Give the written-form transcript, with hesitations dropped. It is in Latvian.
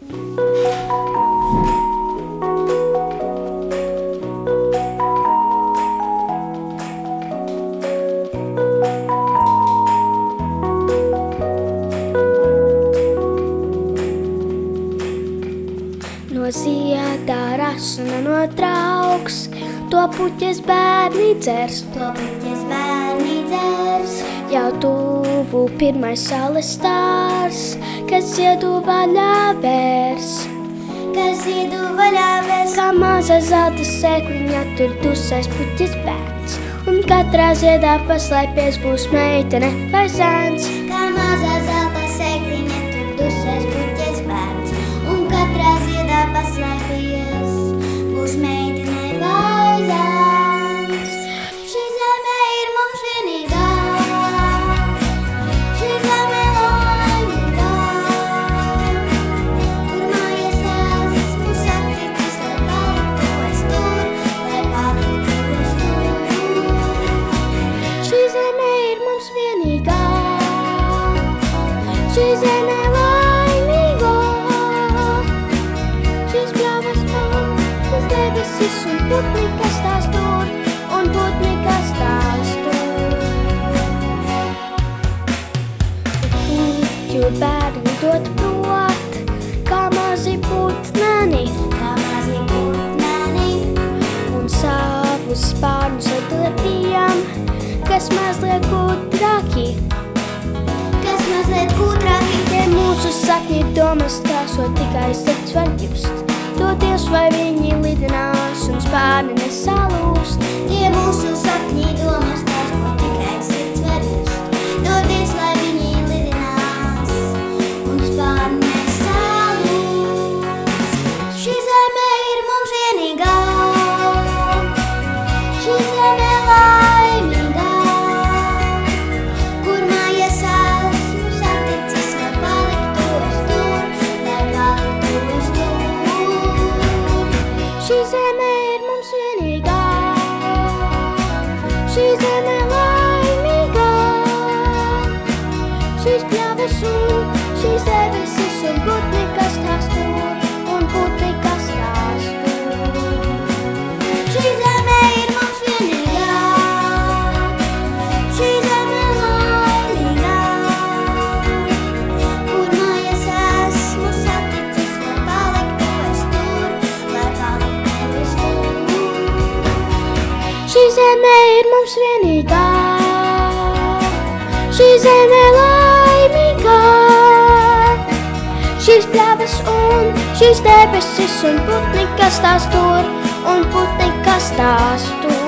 No ziedā rasna no trauks, to puķes bērni dzers, jau tuvu pirmais saules stārs, kas ziedu vaļā vērs. Kā maza zelta sēkliņa tur dusēs puķes bērns, un katrā ziedā paslēpies būs meitene vai zēns. Kā maza zelta sēkliņa tur dusēs puķes bērns, un katrā ziedā paslēpies būs meitene vai zēns. Šī zeme ir mums vienīgā, šī zeme laimīgā, kur mājas esmu saticis, lai paliktu es tur, lai paliktu es tur. Šī zeme ir mums vienīgā, šī zeme laimīgā, šīs pļavas man, šis debesis un putni, kas tās tur, un putni, kas tās tur. Puķu bērni dod prot, kā mazi putneni, un savus spārnus atdod tiem, kas mazliet gudrāki. Tie mūsu sapņi domas krāsot, tikai sirds var just. Doties, vai viņi lidinās un spārni nesalūst. Tie mūsu sapņi domas krāsot, tikai sirds var just. Doties, lai viņi lidinās un spārni nesalūst. Šī zeme ir mums vienīgā, šī zeme laimīgā, kur mājas esmu saticis, lai paliktu es tur, lai paliktu es tur. Šī zeme ir mums vienīgā, šī zeme laimīgā, šīs pļavas un šīs debesis un putni, kas tās tur, un putni, kas tās tur. Šī zeme ir mums vienīgā, šī zeme laimīgā, kur mājas esmu saticis, lai paliktu es tur, lai paliktu es tur. Šī zeme ir mums vienīgā, šī zeme laimīgā, šīs pļavas un šīs debesis un putni, kas tās tur, un putni, kas tās tur.